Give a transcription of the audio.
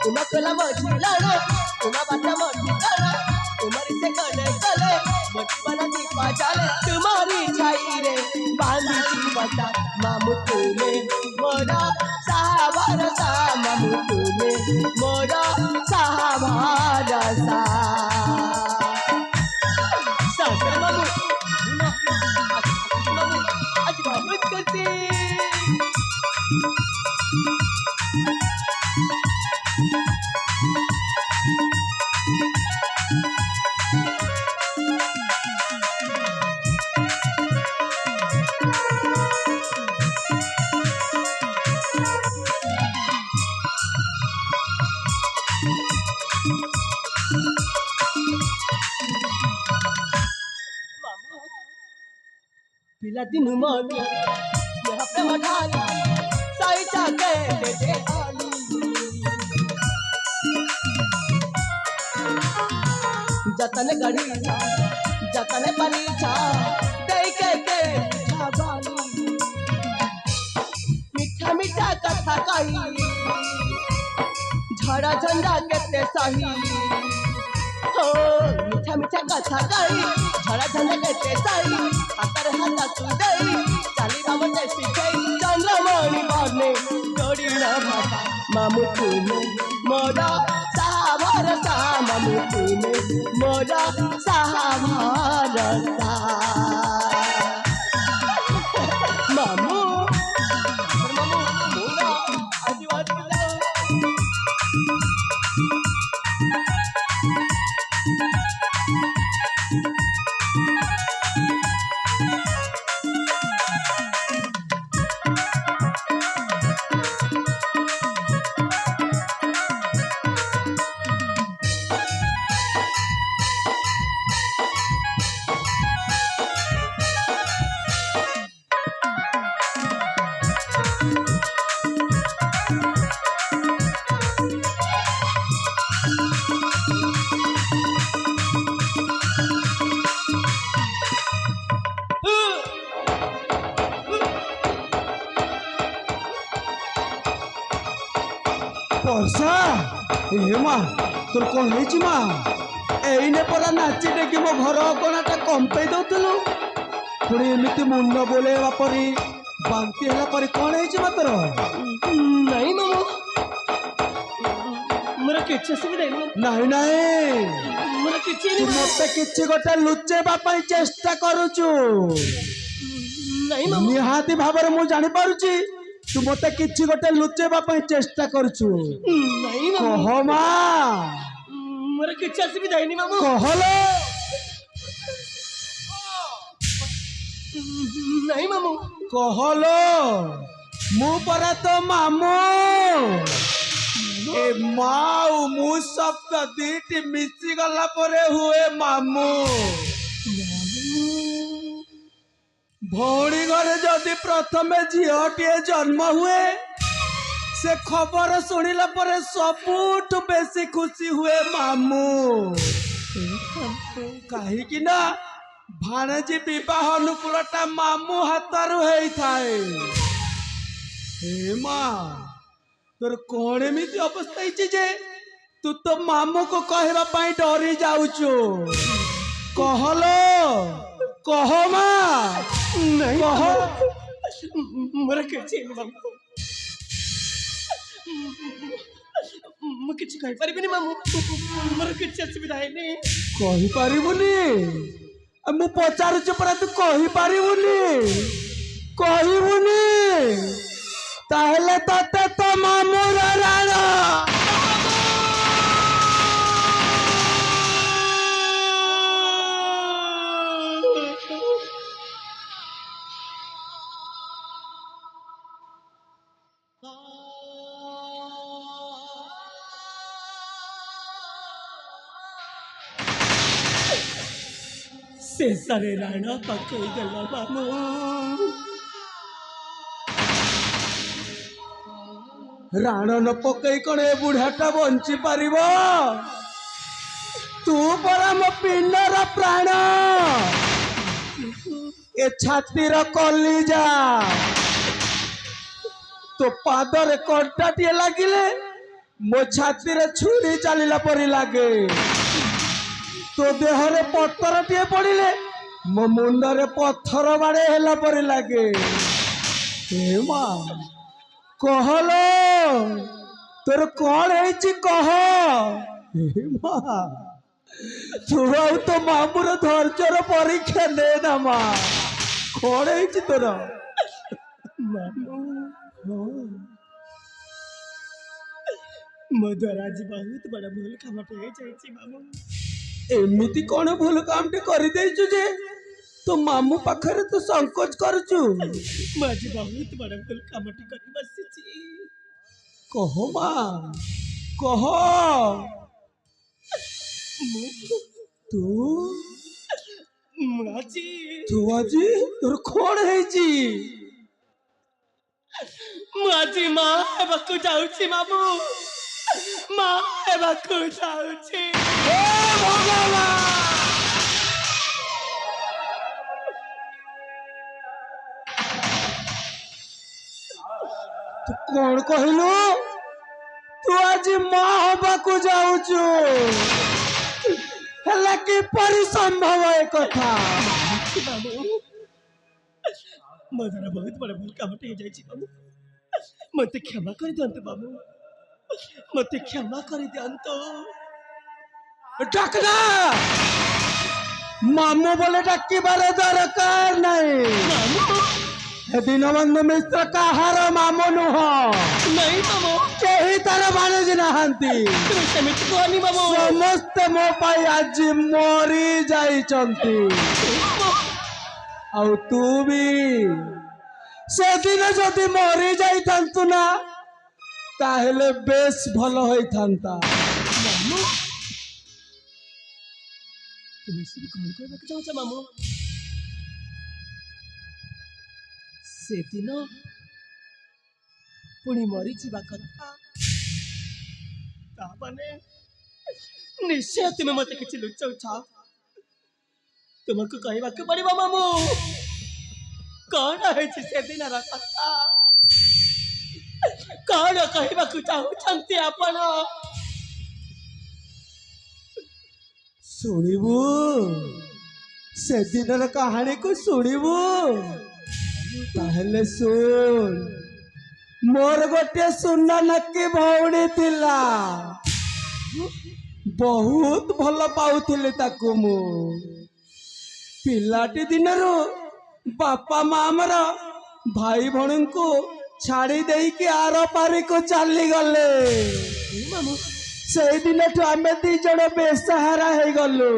Uma Cola मोची लाना उमा बाटा मोटी काना तुम्हारी से कले कले मोटी बना दीपा जाले तुम्हारी छाई रे बांधी ची बता मामू तुम्हें मोरा सहाबार सा मामू तुम्हें मोरा सहाबार सा सासर मामू मामू आज बात करते पिला दिन मानी यहाँ पे मठानी साई चाके दे आलू जतने गड़ी जतने पनी छा दे के छाबालू मीठा मीठा कथा कही झड़ा झंडा के सही हो मीठा मीठा कथा कही झड़ा झंडा के सही आकर हाथा सुदई चाली रावण सिखई चंद्रमणि बने जोड़ी न भाषा मामू तुम्हें मोरा सहाबार सा मामू तुम्हें मोरा सहाबार सा मामू मामू मोरा आशीर्वाद मिला वर्षा ए माँ तोर कौन है माँ एने परा नाची डेकी मो घर कोणाटा कंपे दउतलु पुणी एमिति मुंड बोलेवा परी बांती होला परी कौन है माँ तोर नहीं मामू मोर किछ सुविधा नहीं नहीं मोर किछ तू मते किछि गोटे लुचेबा पई चेष्टा करूछु नहीं मामू निहाती भाबरे मु जानि पारुछि तू मते किछि गोटे लुचेबा पई चेष्टा करूछु नहीं मामू कह माँ मोर किछ सुविधा नहीं मामू कहलो नहीं मामू कहलो मु परा तो मामू ए माऊ मु शब्द दीटी मिसी गला परे हुए मामू भौणी घरे जदि प्रथमे झीटे जन्म हुए से खबर शुणिला परे सबुठ बेसी खुशी हुए मामू कहीं ना भाणेजी विवाह अनुकूलता मामू हाथरू होइथाए हे माँ तोर कौन एमती अवस्था जे तू तो मामू को कहवा पाई डरी जाऊचु कहलो कह माँ नहीं कह मोर किछ मामू मु किछ कहि परिबिनी मामू मोर किछ सुविधा नहीं कहि पारिबुनी मु पचारुच परा तू कहि पारिबुनी कहबुनी ताहले तते तो मामू राणा शेषरे राणा पकई गला मामू राण न पकई कौन ए बुढ़ाटा बंची पारिब तू परा मो पिंडर प्राण ए छातीर कलिजा तो पादरे कंटाटे लगिले ମୋ ଛାତିରେ ଛୁରୀ ଚାଲିଲା ପରି ଲାଗେ। ତୋ ଦେହରେ ପଥରଟିଏ ପଡ଼ିଲେ ମୋ ମୁଣ୍ଡରେ ପଥର ବାଡ଼େ ହେଲା ପରି ଲାଗେ। ହେ ମା କହଲୋ ତୋର କଣ ହେଇଛି କହ। ହେ ମା ତୁ ଆଉ ତୋ ମାମୁର ଧୈର୍ଯ୍ୟର ପରୀକ୍ଷା ନେ ନା ମା। କଣ ହେଇଛି ତୋର? ମାମୁଁ ହଁ, ମୋ ଦ୍ୱାରା ଆଜି ବହୁତ ବଡ଼ ଭୁଲ କାମଟେ ହେଇଯାଇଛି ମାମୁଁ। ଏମିତି କଣ ଭୁଲ କାମଟେ କରିଦେଇଛୁ ଯେ ତୋ ମାମୁଁ ପାଖରେ ତୁ ସଂକୋଚ କରୁଛୁ? ମୁଁ ଆଜି ବହୁତ ବଡ଼ ଭୁଲ କାମଟେ କରି ବସିଛି। କହ ମା କହ। ମୁଁ ତୁ ମୁଁ ଆଜି ତୁ ଆଜି ତୋର କଣ ହେଇଛି? ମୁଁ ଆଜି ମା ହେବାକୁ ଯାଉଛି ମାମୁଁ। ମା ହେବାକୁ ଯାଉଛି। ହେ ଭଗବାନ! ତୁ କଣ କହିଲୁ? ତୁ ଆଜି ମା ହବାକୁ ଯାଉଛୁ? ହେଲା କିପରି ସମ୍ଭବ ଏ କଥା? ମାମୁଁ ମୋ ଦ୍ୱାରା ବହୁତ ବଡ଼ ଭୁଲ କାମଟେ ହେଇଯାଇଛି ମାମୁଁ। ମୋତେ କ୍ଷମା କରିଦିଅନ୍ତୁ ମାମୁଁ। ମୋତେ କ୍ଷମା କରିଦିଅନ୍ତୁ। ଡାକନା ମାମୁଁ ବୋଲେ ଡାକିବାର ଦରକାର ନାହିଁ। ମାମୁଁ ଏ ଦୀନବନ୍ଧୁ ମିଶ୍ର କାହାର ମାମୁଁ ନୁହଁ। ନାଇଁ ମାମୁଁ, କେହି ତାର ବାଣିଜ୍ୟ ନାହାନ୍ତି। ତୁମେ ସେମିତି କୁହନି ମାମୁଁ। ସମସ୍ତେ ମୋ ପାଇଁ ଆଜି ମରି ଯାଇଛନ୍ତି। ଆଉ ତୁ ବି ସେଦିନ ଯଦି ମରି ଯାଇଥାନ୍ତୁ ନା ତାହେଲେ ବେଶ ଭଲ ହୋଇଥାନ୍ତା। ମାମୁଁ ତୁମେ ସବୁ କଣ କହିବାକୁ ଚାହୁଁଛ ମାମୁଁ? ସେଦିନ ପୁଣି ମରିଯିବା କଥା। ତାମାନେ ନିଶ୍ଚୟ ତୁମେ ମତେ କିଛି ଲୁଚାଉଛ। ତୁମକୁ କହିବାକୁ ପଡ଼ିବ ମାମୁଁ, କଣ ହେଇଛି ସେଦିନର କଥା? କଣ କହିବାକୁ ଚାହୁଁଛନ୍ତି ଆପଣ? ଶୁଣିବୁ ସେଦିନର କାହାଣୀକୁ ଶୁଣିବୁ? ତାହେଲେ ଶୁଣ। ମୋର ଗୋଟିଏ ସୁନା ନକି ଭଉଣୀ ଥିଲା। ବହୁତ ଭଲ ପାଉଥିଲି ତାକୁ ମୁଁ। ପିଲାଟି ଦିନରୁ ବାପା ମା ଆମର ଭାଇ ଭଉଣୀଙ୍କୁ ଛାଡ଼ି ଦେଇକି ଆର ପାରିକୁ ଚାଲିଗଲେ। ମାମୁଁ ସେଇଦିନଠୁ ଆମେ ଦି ଜଣ ବେସାହାରା ହେଇଗଲୁ।